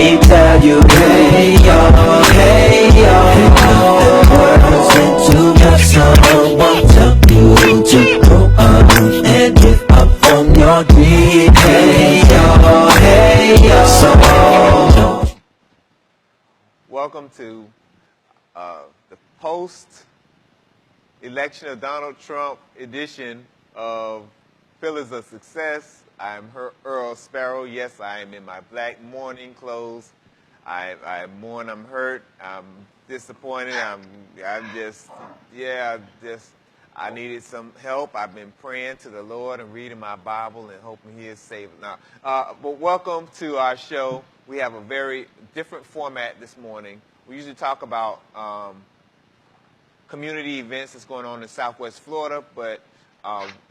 me tell you, hey yo, the world's into my song. Want you to go on and give up on your dream. Hey yo, so welcome to the post-election of Donald Trump edition of Pillars of Success. I'm Earl Sparrow. Yes, I am in my black mourning clothes. I mourn. I'm hurt. I'm disappointed. I needed some help. I've been praying to the Lord and reading my Bible and hoping He is saved now. But welcome to our show. We have a very different format this morning. We usually talk about community events that's going on in Southwest Florida, but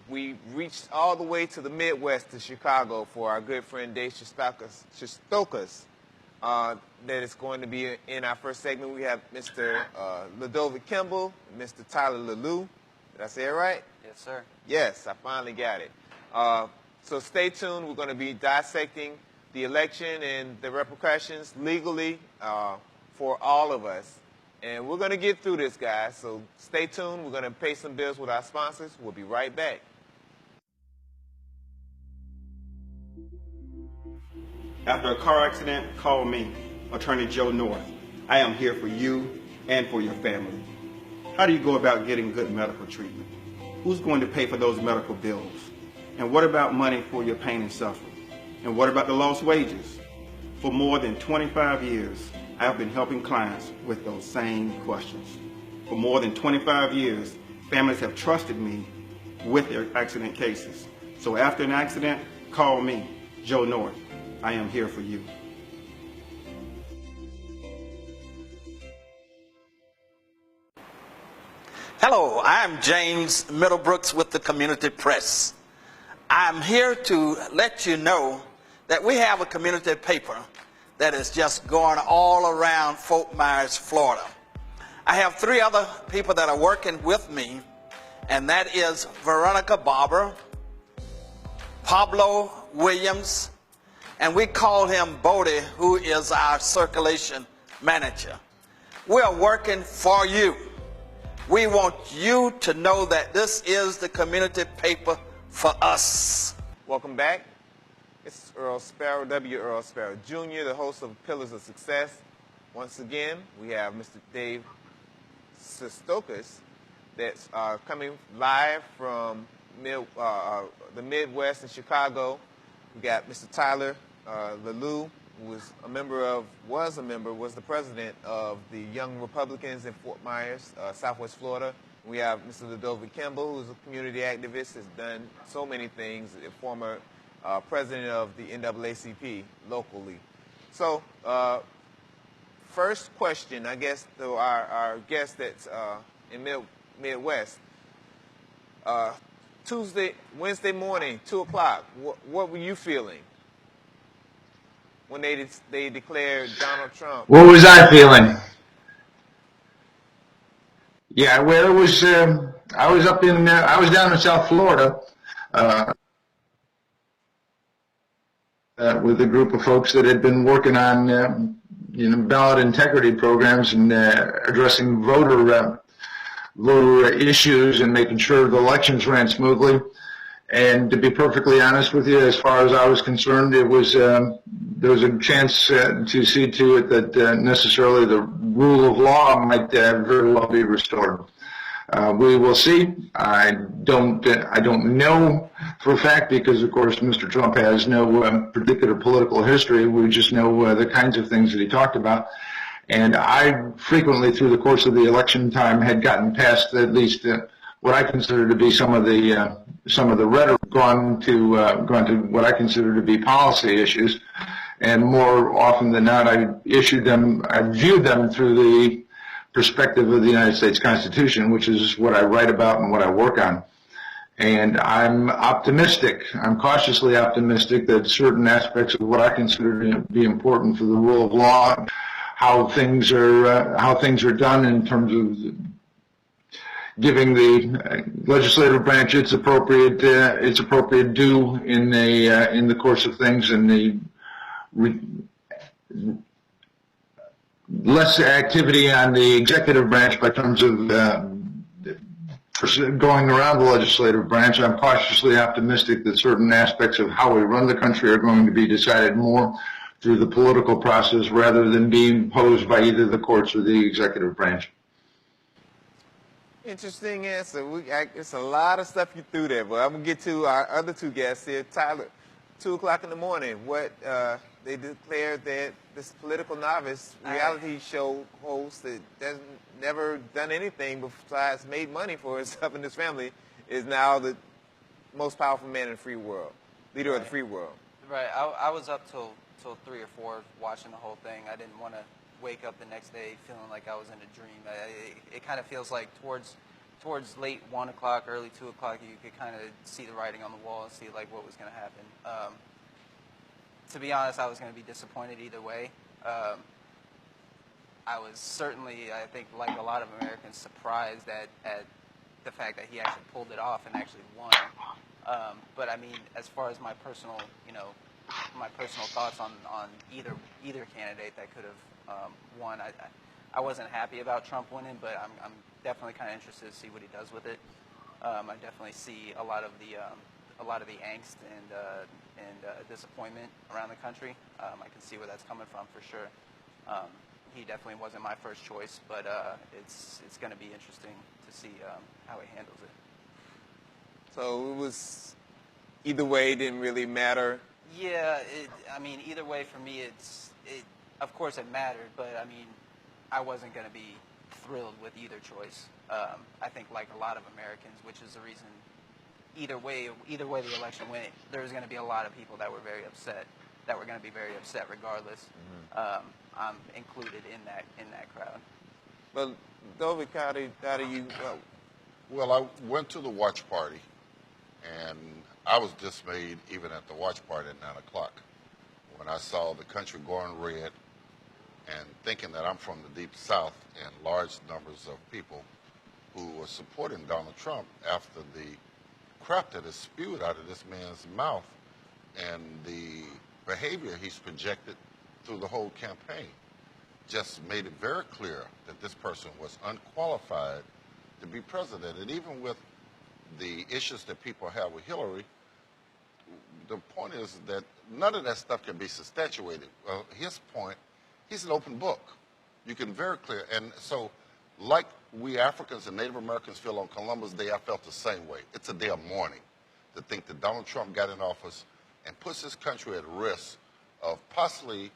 we reached all the way to the Midwest to Chicago for our good friend Dave Shestokas. That is going to be in our first segment. We have Mr. Leleux Kimball and Mr. Tyler Leleux. Did I say it right? Yes, sir. Yes, I finally got it. So stay tuned. We're going to be dissecting the election and the repercussions legally for all of us. And we're going to get through this, guys. So stay tuned. We're going to pay some bills with our sponsors. We'll be right back. After a car accident, call me, Attorney Joe North. I am here for you and for your family. How do you go about getting good medical treatment? Who's going to pay for those medical bills? And what about money for your pain and suffering? And what about the lost wages? For more than 25 years, I have been helping clients with those same questions. For more than 25 years, families have trusted me with their accident cases. So after an accident, call me, Joe North. I am here for you. Hello, I'm James Middlebrooks with the Community Press. I'm here to let you know that we have a community paper that is just going all around Fort Myers, Florida. I have 3 other people that are working with me, and that is Veronica Barber, Pablo Williams, and we call him Bodie, who is our circulation manager. We are working for you. We want you to know that this is the community paper for us. Welcome back. It's Earl Sparrow, W. Earl Sparrow Jr., the host of Pillars of Success. Once again, we have Mr. Dave Shestokas that's coming live from the Midwest in Chicago. We got Mr. Tyler Leleux, who was the president of the Young Republicans in Fort Myers, Southwest Florida. We have Mr. Leleux Kimball, who's a community activist, has done so many things, a former president of the NAACP locally. So, first question, I guess, to our guest that's in Midwest. Wednesday morning, 2 o'clock, what were you feeling when they declared Donald Trump? What was I feeling? Yeah, well, it was. I was down in South Florida with a group of folks that had been working on, ballot integrity programs and addressing voter issues and making sure the elections ran smoothly. And to be perfectly honest with you, as far as I was concerned, it was there was a chance to see to it that necessarily the rule of law might very well be restored. We will see. I don't know for a fact because, of course, Mr. Trump has no particular political history. We just know the kinds of things that he talked about. And I frequently, through the course of the election time, had gotten past at least what I consider to be some of the rhetoric, gone to what I consider to be policy issues, and more often than not, I viewed them through the perspective of the United States Constitution, which is what I write about and what I work on. And I'm optimistic. I'm cautiously optimistic that certain aspects of what I consider to be important for the rule of law, how things are done in terms of giving the legislative branch its appropriate due in the course of things, and the less activity on the executive branch by terms of going around the legislative branch. I'm cautiously optimistic that certain aspects of how we run the country are going to be decided more through the political process rather than being imposed by either the courts or the executive branch. Interesting answer. It's a lot of stuff you threw there, but I'm gonna get to our other two guests here. Tyler, 2 o'clock in the morning. They declared that this political novice reality show host that doesn't never done anything besides made money for himself and his family is now the most powerful man in the free world, leader of the free world. Right. I was up till 3 or 4 watching the whole thing. I didn't want to wake up the next day feeling like I was in a dream. It kind of feels like towards late 1 o'clock, early 2 o'clock, you could kind of see the writing on the wall and see like what was going to happen. To be honest, I was going to be disappointed either way. I was certainly, I think, like a lot of Americans, surprised at the fact that he actually pulled it off and actually won. But I mean, as far as my personal, my personal thoughts on either candidate that could have won, I wasn't happy about Trump winning, but I'm definitely kind of interested to see what he does with it. I definitely see a lot of the angst and disappointment around the country. I can see where that's coming from for sure. He definitely wasn't my first choice, but it's going to be interesting to see how he handles it. So it was either way, didn't really matter. Yeah, I mean, either way for me, of course it mattered, but I mean, I wasn't going to be thrilled with either choice. I think like a lot of Americans, which is the reason either way the election went, there was going to be a lot of people that were very upset, that were going to be very upset regardless. Mm-hmm. I'm included in that crowd. Well, Dovey, how do you? Well, I went to the watch party, and I was dismayed even at the watch party at 9 o'clock when I saw the country going red and thinking that I'm from the deep South and large numbers of people who were supporting Donald Trump after the crap that is spewed out of this man's mouth and the behavior he's projected through the whole campaign just made it very clear that this person was unqualified to be president. And even with the issues that people have with Hillary, the point is that none of that stuff can be substantiated. His point, he's an open book. You can very clear. And so like we Africans and Native Americans feel on Columbus Day, I felt the same way. It's a day of mourning to think that Donald Trump got in office and puts this country at risk of possibly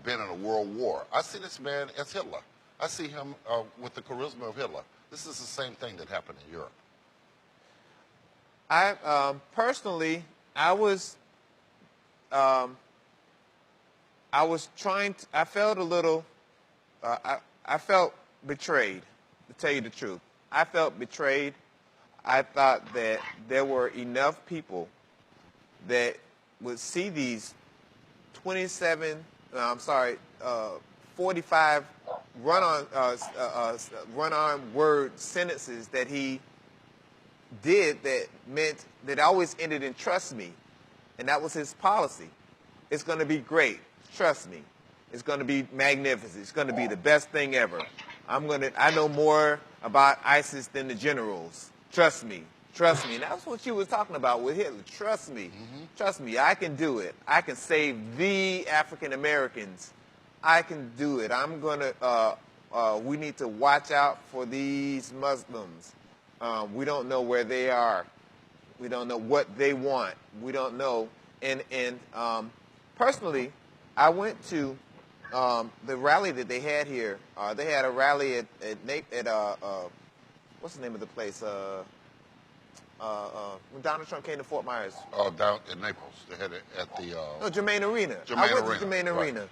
being in a world war. I see this man as Hitler. I see him with the charisma of Hitler. This is the same thing that happened in Europe. I personally, I was trying to, I felt a little, I felt betrayed, to tell you the truth. I felt betrayed. I thought that there were enough people that would see these 45 run-on word sentences that he did that meant that always ended in trust me. And that was his policy. It's going to be great. Trust me. It's going to be magnificent. It's going to be the best thing ever. I know more about ISIS than the generals. Trust me. Trust me. And that's what you were talking about with Hitler. Trust me. Mm-hmm. Trust me. I can do it. I can save the African Americans. I can do it. I'm going to, we need to watch out for these Muslims. We don't know where they are. We don't know what they want. We don't know. And personally, I went to the rally that they had here. They had a rally at what's the name of the place? When Donald Trump came to Fort Myers. Down in Naples. They had it at the... no, Germain Arena. Germain I went Arena. to Germain Right. Arena.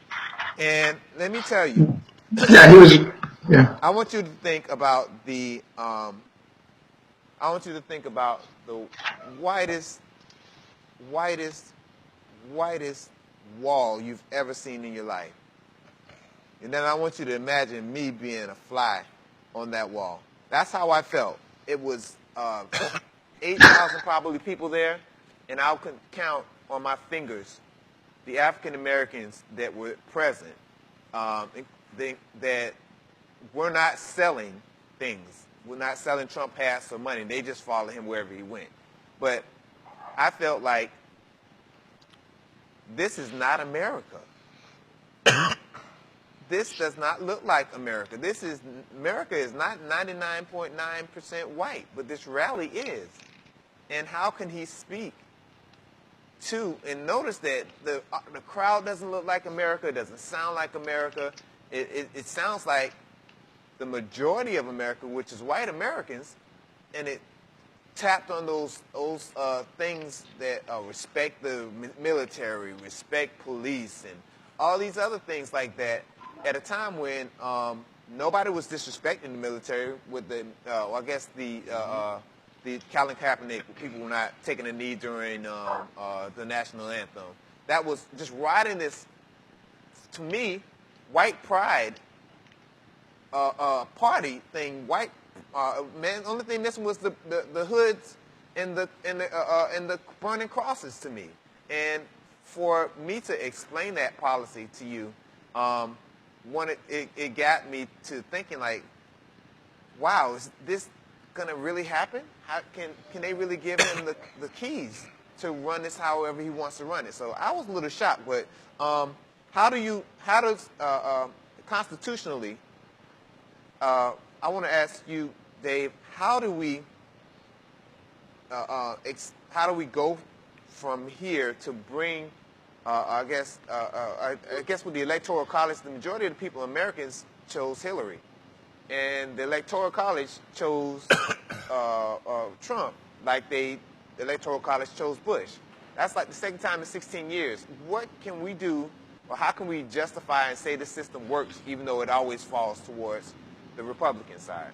And let me tell you. Yeah, he was, yeah. I want you to think about the widest wall you've ever seen in your life. And then I want you to imagine me being a fly on that wall. That's how I felt. It was 8,000 probably people there, and I could count on my fingers the African Americans that were present, that were not selling things. We're not selling Trump hats or money. They just followed him wherever he went. But I felt like this is not America. This does not look like America. America is not 99.9% white, but this rally is. And how can he speak to, and notice that the crowd doesn't look like America, it doesn't sound like America. It sounds like the majority of America, which is white Americans, and it tapped on those things that respect the military, respect police, and all these other things like that at a time when nobody was disrespecting the military with the, I guess the Colin Kaepernick, people were not taking a knee during the national anthem. That was just riding this, to me, white pride party thing. White man, only thing missing was the hoods and the burning crosses to me. And for me to explain that policy to you, it got me to thinking like, wow, is this gonna really happen? How can they really give him the keys to run this however he wants to run it? So I was a little shocked, but how does constitutionally, I want to ask you, Dave, how do we go from here to bring, I guess with the Electoral College, the majority of the people, Americans, chose Hillary. And the Electoral College chose Trump, like the Electoral College chose Bush. That's like the second time in 16 years. What can we do, or how can we justify and say the system works, even though it always falls towards the Republican side?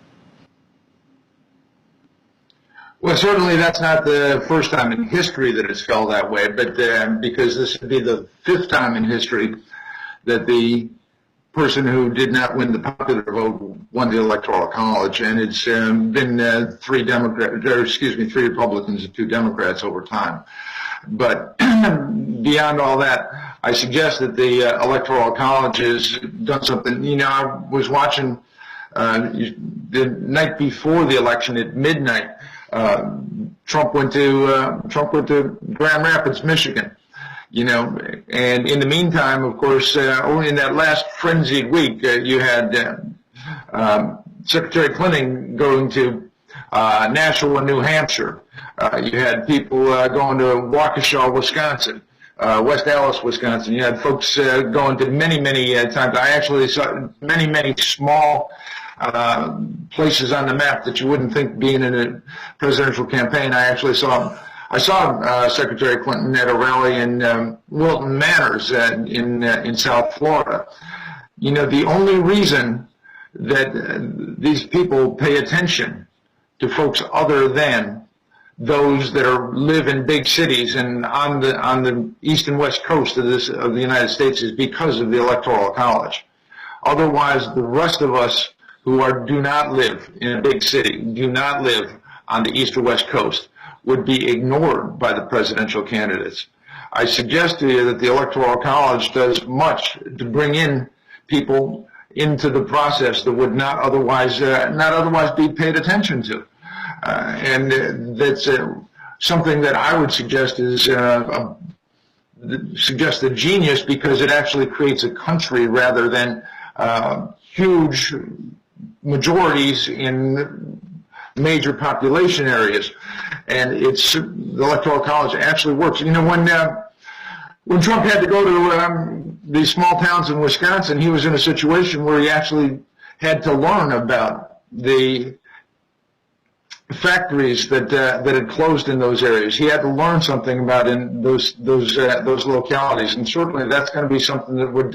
Well, certainly that's not the first time in history that it's felt that way, but because this would be the fifth time in history that the person who did not win the popular vote won the Electoral College, and it's been three Republicans and 2 Democrats over time. But beyond all that, I suggest that the Electoral College has done something. You know, I was watching the night before the election at midnight. Trump went to Grand Rapids, Michigan. You know, and in the meantime, of course, only in that last frenzied week, you had Secretary Clinton going to Nashua, New Hampshire. You had people going to Waukesha, Wisconsin, West Allis, Wisconsin. You had folks going to many times. I actually saw many small places on the map that you wouldn't think being in a presidential campaign. I saw Secretary Clinton at a rally in Wilton Manors in South Florida. You know, the only reason that these people pay attention to folks other than those that live in big cities and on the east and west coast of the United States is because of the Electoral College. Otherwise, the rest of us who do not live in a big city, do not live on the east or west coast, would be ignored by the presidential candidates. I suggest to you that the Electoral College does much to bring in people into the process that would not otherwise be paid attention to, and that's something that I would suggest is suggest a genius, because it actually creates a country rather than huge majorities in major population areas. And the Electoral College actually works. You know, when Trump had to go to these small towns in Wisconsin, he was in a situation where he actually had to learn about the factories that had closed in those areas. He had to learn something about in those localities, and certainly that's going to be something that would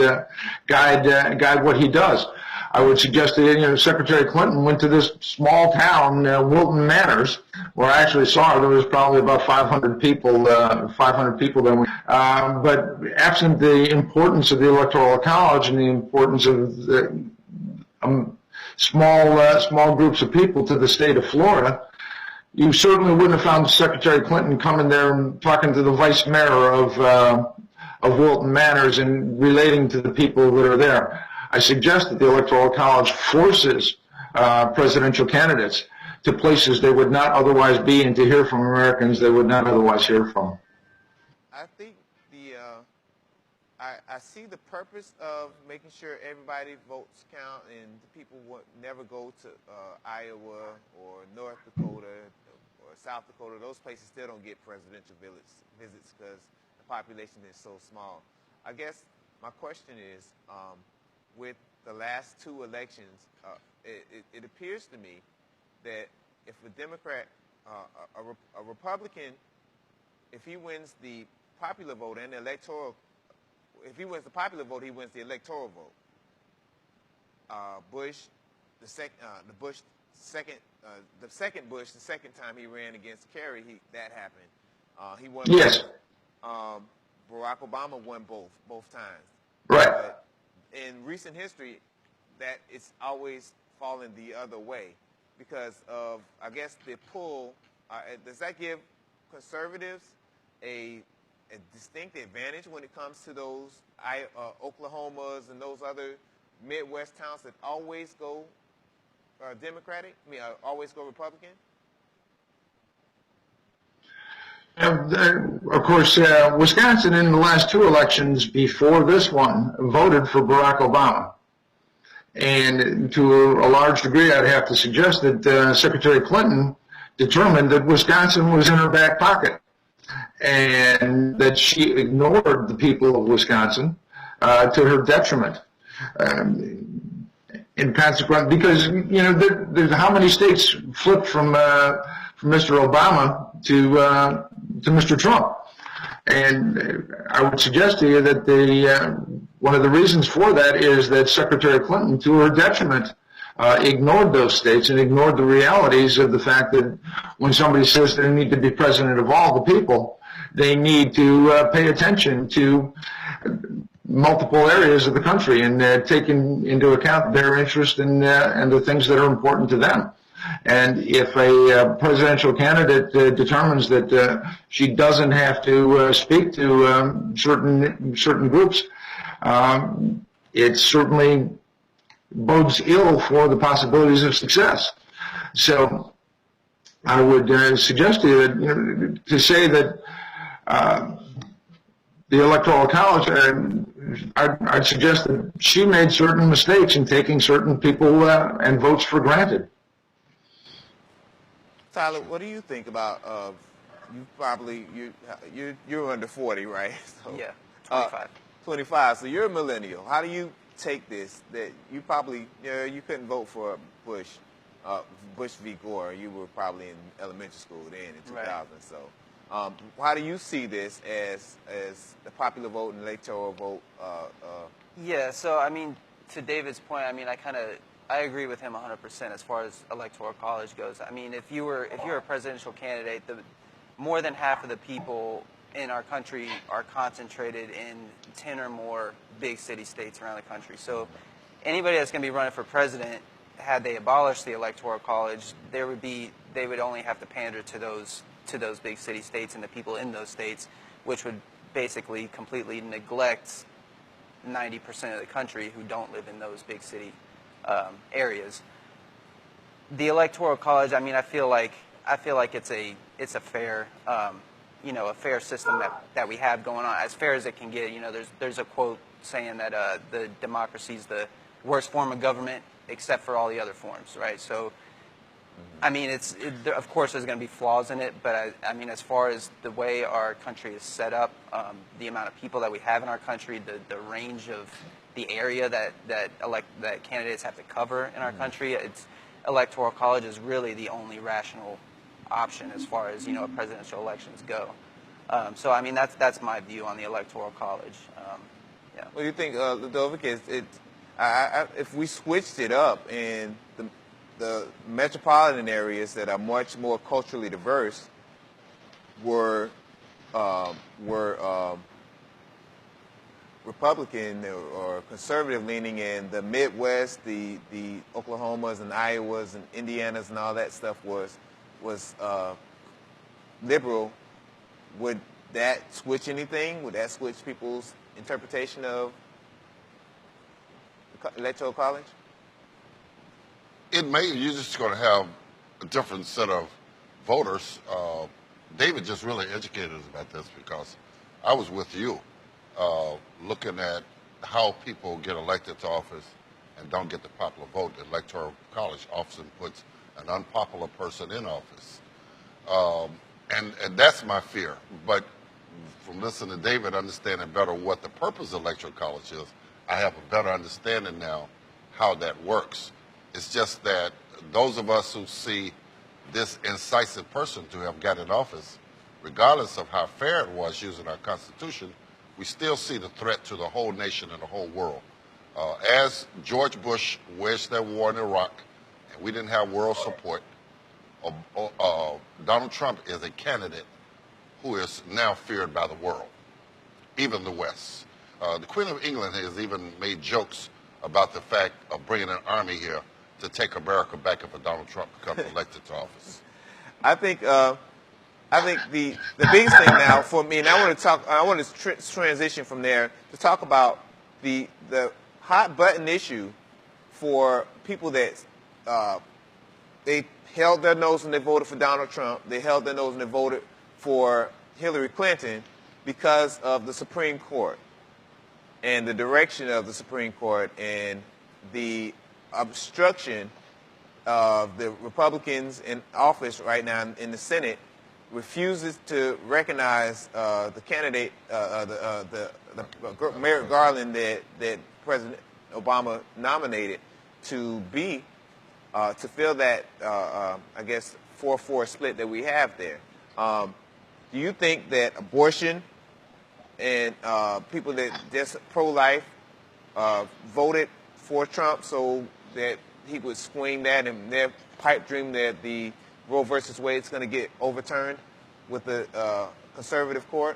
guide what he does. I would suggest that Secretary Clinton went to this small town, Wilton Manors, where I actually saw there was probably about 500 people. 500 people there. But absent the importance of the Electoral College and the importance of the, small groups of people to the state of Florida, you certainly wouldn't have found Secretary Clinton coming there and talking to the vice mayor of Wilton Manors and relating to the people that are there. I suggest that the Electoral College forces presidential candidates to places they would not otherwise be and to hear from Americans they would not otherwise hear from. I think I see the purpose of making sure everybody votes count and people would never go to Iowa or North Dakota or South Dakota. Those places still don't get presidential visits because the population is so small. I guess my question is, with the last two elections, it appears to me that if a Democrat, a Republican, if he wins the popular vote and the electoral, if he wins the popular vote, he wins the electoral vote. Bush, the second Bush, the second time he ran against Kerry, that happened. He won. Yes. Barack Obama won both times. Right. But in recent history, that it's always fallen the other way because of, I guess, the pull. Does that give conservatives a distinct advantage when it comes to those Oklahomas and those other Midwest towns that always go Democratic? Always go Republican? Of course, Wisconsin in the last two elections before this one voted for Barack Obama. And to a large degree, I'd have to suggest that Secretary Clinton determined that Wisconsin was in her back pocket and that she ignored the people of Wisconsin to her detriment. In consequence, because there's how many states flipped from Mr. Obama to Mr. Trump, and I would suggest to you that one of the reasons for that is that Secretary Clinton, to her detriment, ignored those states and ignored the realities of the fact that when somebody says they need to be president of all the people, they need to pay attention to multiple areas of the country and take into account their interest and the things that are important to them. And if a presidential candidate determines that she doesn't have to speak to certain groups, it certainly bodes ill for the possibilities of success. So I would suggest to you that to say that the Electoral College, I'd suggest that she made certain mistakes in taking certain people and votes for granted. Tyler, what do you think about? You're under 40, right? So, Yeah, 25. 25. So you're a millennial. How do you take this? That you probably you couldn't vote for Bush v. Gore. You were probably in elementary school then in 2000. Right. So how do you see this as the popular vote and electoral vote? Yeah. So I mean, to David's point, I mean, I agree with him 100% as far as electoral college goes. I mean, if you're a presidential candidate, more than half of the people in our country are concentrated in 10 or more big city states around the country. So anybody that's going to be running for president, had they abolished the electoral college, they would only have to pander to those big city states and the people in those states, which would basically completely neglect 90% of the country who don't live in those big city areas. The electoral college, I mean, I feel like it's a fair a fair system that we have going on, as fair as it can get. There's a quote saying that the democracy is the worst form of government except for all the other forms, right? So I mean, of course there's going to be flaws in it, but I mean, as far as the way our country is set up, the amount of people that we have in our country, the range of the area that candidates have to cover in our country, electoral college is really the only rational option as far as presidential elections go. So I mean, that's my view on the electoral college. Yeah. What do you think, Ludovic? If we switched it up and the metropolitan areas that are much more culturally diverse were Republican or conservative leaning, and the Midwest, the Oklahomas and Iowas and Indianas and all that stuff was liberal, would that switch anything? Would that switch people's interpretation of electoral college? It may. You're just going to have a different set of voters. David just really educated us about this because I was with you looking at how people get elected to office and don't get the popular vote. The electoral college often puts an unpopular person in office. And that's my fear. But from listening to David, understanding better what the purpose of electoral college is, I have a better understanding now how that works. It's just that those of us who see this incisive person to have got in office, regardless of how fair it was using our Constitution, we still see the threat to the whole nation and the whole world. As George Bush waged that war in Iraq, and we didn't have world support, Donald Trump is a candidate who is now feared by the world, even the West. The Queen of England has even made jokes about the fact of bringing an army here to take America back if Donald Trump becomes elected to office. I think the biggest thing now for me, and I want to transition from there to talk about the hot button issue for people that they held their nose when they voted for Donald Trump. They held their nose when they voted for Hillary Clinton because of the Supreme Court and the direction of the Supreme Court and the obstruction of the Republicans in office right now in the Senate refuses to recognize the candidate, Merrick Garland that President Obama nominated to fill that, I guess, 4-4 split that we have there. Do you think that abortion and people that just pro-life voted for Trump so that he would swing that and their pipe dream that the Roe versus Wade is going to get overturned with the conservative court?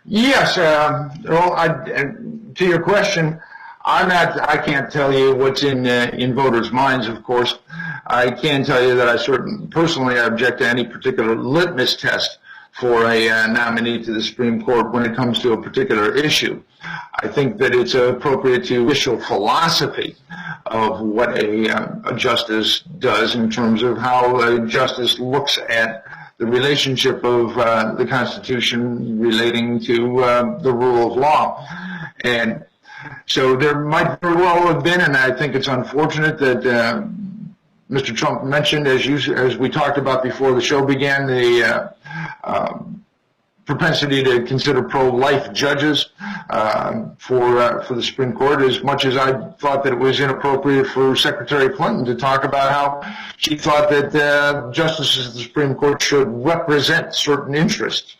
Yes. To your question, I can't tell you what's in voters' minds, of course. I can tell you that I personally object to any particular litmus test for a nominee to the Supreme Court when it comes to a particular issue. I think that it's appropriate to official philosophy of what a justice does in terms of how a justice looks at the relationship of the Constitution relating to the rule of law. And so there might very well have been, and I think it's unfortunate that Mr. Trump mentioned, as we talked about before the show began, the propensity to consider pro-life judges for the Supreme Court, as much as I thought that it was inappropriate for Secretary Clinton to talk about how she thought that justices of the Supreme Court should represent certain interests.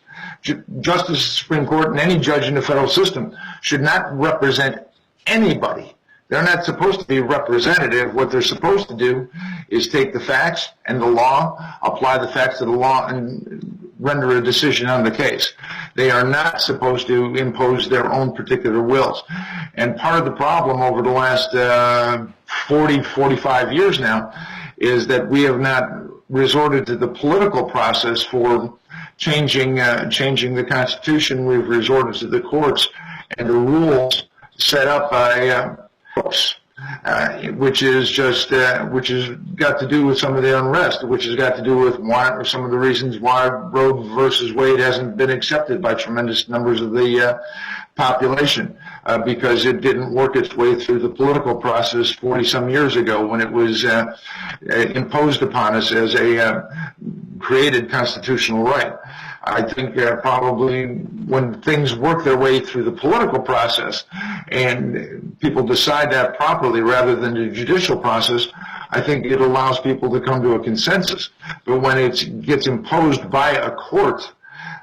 Justices of the Supreme Court and any judge in the federal system should not represent anybody. They're not supposed to be representative. What they're supposed to do is take the facts and the law, apply the facts to the law, and render a decision on the case. They are not supposed to impose their own particular wills. And part of the problem over the last 45 years now is that we have not resorted to the political process for changing the Constitution. We've resorted to the courts and the rules set up by which has got to do with some of the unrest, which has got to do with some of the reasons why Roe versus Wade hasn't been accepted by tremendous numbers of the population, because it didn't work its way through the political process 40-some years ago when it was imposed upon us as a created constitutional right. I think probably when things work their way through the political process and people decide that properly rather than the judicial process, I think it allows people to come to a consensus. But when it gets imposed by a court,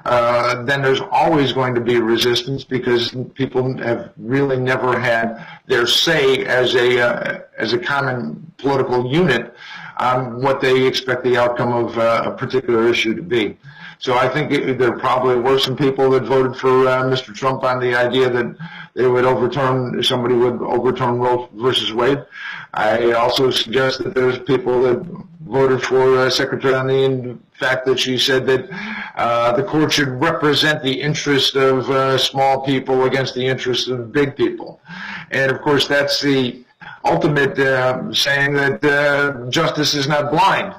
then there's always going to be resistance because people have really never had their say as a common political unit on what they expect the outcome of a particular issue to be. So I think there probably were some people that voted for Mr. Trump on the idea that somebody would overturn Roe versus Wade. I also suggest that there's people that voted for Secretary on the fact that she said that the court should represent the interest of small people against the interest of big people. And of course, that's the ultimate saying that justice is not blind.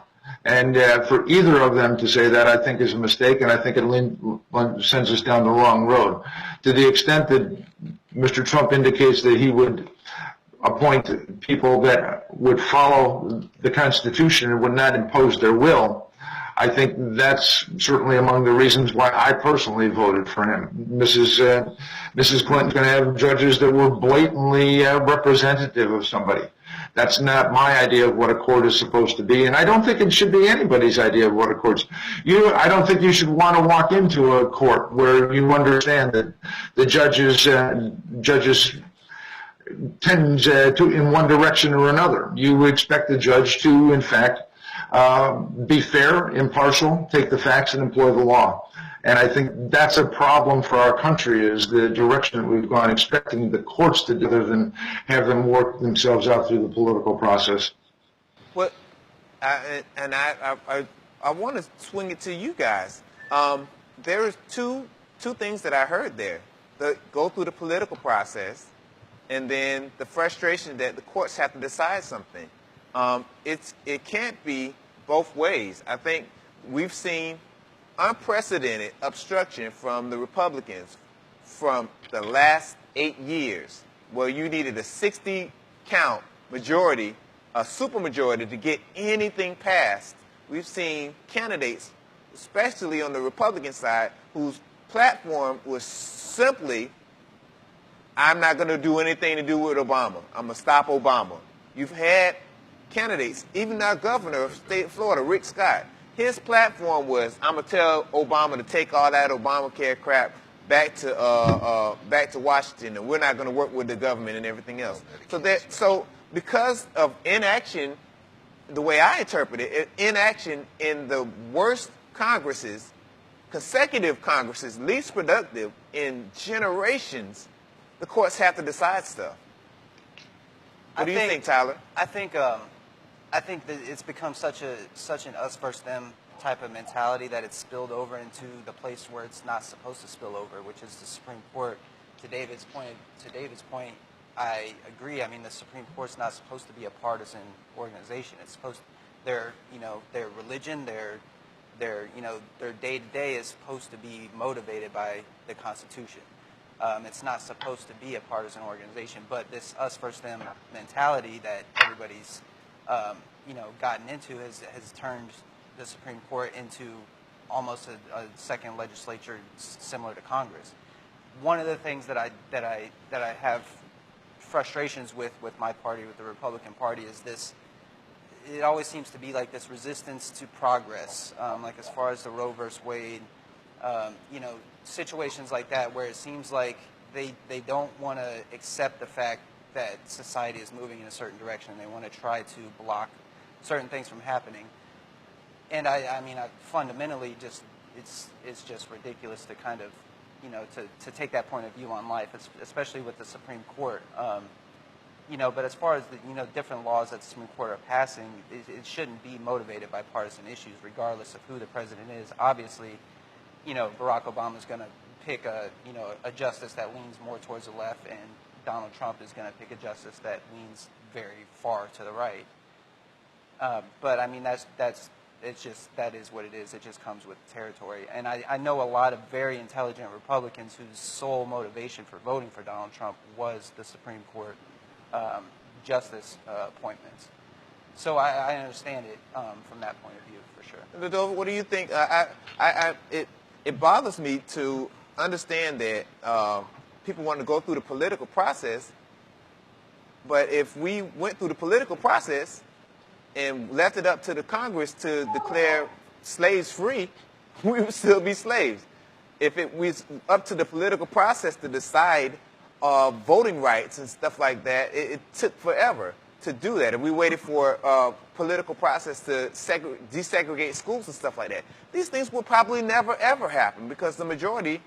And for either of them to say that, I think, is a mistake, and I think it sends us down the wrong road. To the extent that Mr. Trump indicates that he would appoint people that would follow the Constitution and would not impose their will, I think that's certainly among the reasons why I personally voted for him. Mrs. Clinton's going to have judges that were blatantly representative of somebody. That's not my idea of what a court is supposed to be, and I don't think it should be anybody's idea of what a court's. I don't think you should want to walk into a court where you understand that the judges tend to in one direction or another. You expect the judge to, in fact, be fair, impartial, take the facts, and employ the law. And I think that's a problem for our country, is the direction that we've gone, expecting the courts to do other than have them work themselves out through the political process. Well, I want to swing it to you guys. There is two things that I heard there. Go through the political process, and then the frustration that the courts have to decide something. It can't be both ways. I think we've seen unprecedented obstruction from the Republicans from the last 8 years, where you needed a 60-count majority, a supermajority, to get anything passed. We've seen candidates, especially on the Republican side, whose platform was simply, I'm not going to do anything to do with Obama. I'm going to stop Obama. You've had candidates, even our governor of the state of Florida, Rick Scott, his platform was, I'm going to tell Obama to take all that Obamacare crap back to Washington, and we're not going to work with the government and everything else. So because of inaction, the way I interpret it, inaction in the worst Congresses, consecutive Congresses, least productive in generations, the courts have to decide stuff. What do you think, Tyler? I think that it's become such an us versus them type of mentality that it's spilled over into the place where it's not supposed to spill over, which is the Supreme Court. To David's point, I agree. I mean, the Supreme Court's not supposed to be a partisan organization. It's supposed their religion, their day-to-day is supposed to be motivated by the Constitution. It's not supposed to be a partisan organization, but this us versus them mentality that everybody's gotten into has turned the Supreme Court into almost a second legislature similar to Congress. One of the things that I have frustrations with my party, with the Republican Party, is this. It always seems to be like this resistance to progress, like as far as the Roe versus Wade, situations like that where it seems like they don't want to accept the fact that society is moving in a certain direction. They want to try to block certain things from happening. And I mean, fundamentally, it's just ridiculous to kind of, to take that point of view on life, especially with the Supreme Court. But as far as the different laws that the Supreme Court are passing, it shouldn't be motivated by partisan issues, regardless of who the president is. Obviously, Barack Obama is going to pick a justice that leans more towards the left, and Donald Trump is going to pick a justice that leans very far to the right. But I mean, that is what it is. It just comes with the territory. And I know a lot of very intelligent Republicans whose sole motivation for voting for Donald Trump was the Supreme Court justice appointments. So I understand it from that point of view, for sure. Ladova, what do you think? It bothers me to understand that people want to go through the political process, but if we went through the political process and left it up to the Congress to declare slaves free, we would still be slaves. If it was up to the political process to decide voting rights and stuff like that, it took forever. to do that, if we waited for political process to desegregate schools and stuff like that, these things would probably never, ever happen because the majority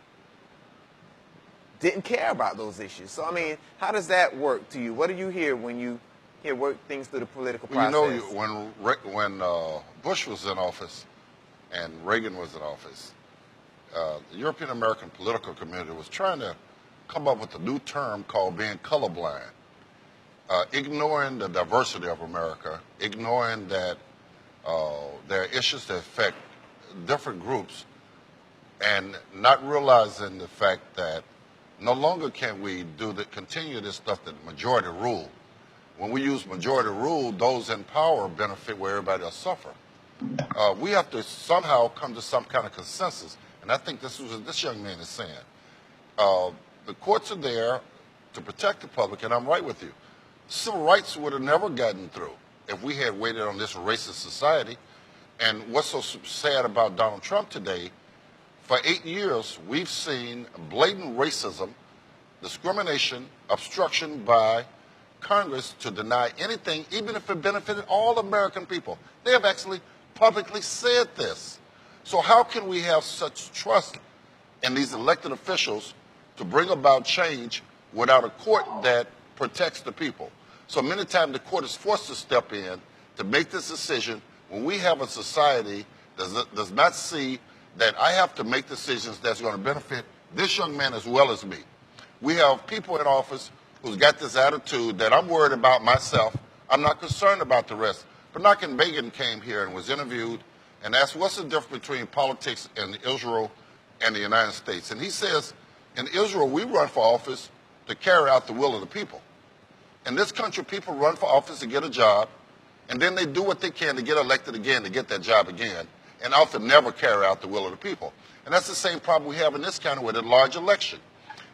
didn't care about those issues. So, I mean, how does that work to you? What do you hear when you work things through the political process? Well, you know, when Bush was in office and Reagan was in office, the European American political community was trying to come up with a new term called being colorblind, ignoring the diversity of America, ignoring that there are issues that affect different groups, and not realizing the fact that no longer can we continue this stuff that majority rule. When we use majority rule, those in power benefit where everybody else suffer. We have to somehow come to some kind of consensus, and I think this is what this young man is saying. The courts are there to protect the public, and I'm right with you. Civil rights would have never gotten through if we had waited on this racist society. And what's so sad about Donald Trump today, for 8 years, we've seen blatant racism, discrimination, obstruction by Congress to deny anything, even if it benefited all American people. They have actually publicly said this. So how can we have such trust in these elected officials to bring about change without a court that protects the people? So many times the court is forced to step in to make this decision when we have a society that does not see that I have to make decisions that's going to benefit this young man as well as me. We have people in office who's got this attitude that I'm worried about myself. I'm not concerned about the rest. Menachem Begin came here and was interviewed and asked, what's the difference between politics in Israel and the United States? And he says, in Israel, we run for office to carry out the will of the people. In this country, people run for office to get a job, and then they do what they can to get elected again to get that job again, and often never carry out the will of the people. And that's the same problem we have in this county with a large election.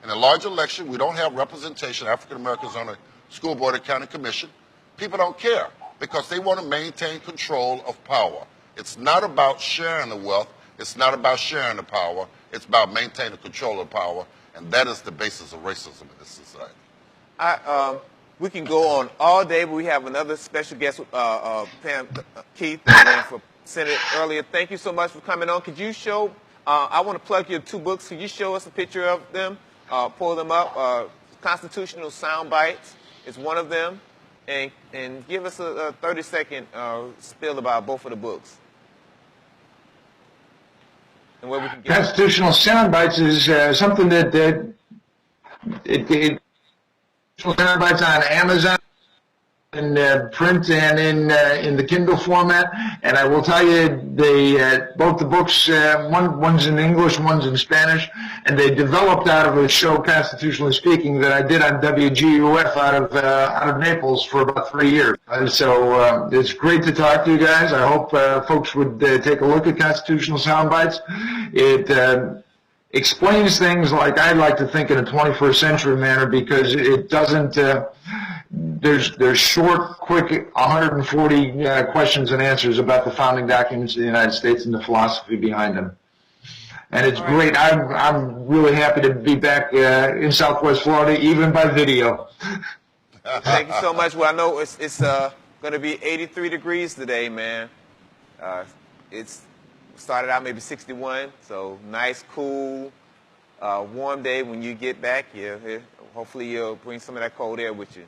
In a large election, we don't have representation of African Americans on the school board or county commission. People don't care because they want to maintain control of power. It's not about sharing the wealth. It's not about sharing the power. It's about maintaining control of power, and that is the basis of racism in this society. We can go on all day, but we have another special guest, Pam Keith, for Senate earlier. Thank you so much for coming on. Could you show, I want to plug your 2 books. Could you show us a picture of them, pull them up? Constitutional Sound Bites is one of them. And give us a 30-second spiel about both of the books. And where we can get Constitutional Sound Bites is something that Sound Bites on Amazon, in print and in the Kindle format. And I will tell you, both the books, one's in English, one's in Spanish, and they developed out of a show, Constitutionally Speaking, that I did on WGUF out of Naples for about 3 years. So it's great to talk to you guys. I hope folks would take a look at Constitutional Sound Bites. It explains things like I'd like to think in a 21st century manner, because it doesn't, there's short, quick, 140 questions and answers about the founding documents of the United States and the philosophy behind them. And it's great. I'm really happy to be back in Southwest Florida, even by video. Thank you so much. Well, I know it's going to be 83 degrees today, man. It's started out maybe 61, so nice, cool, warm day. When you get back, hopefully you'll bring some of that cold air with you.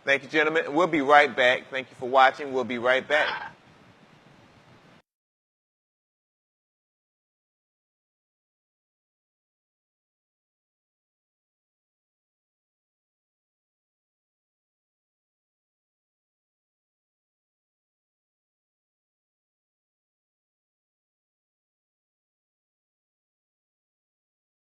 Thank you, gentlemen. We'll be right back. Thank you for watching. We'll be right back.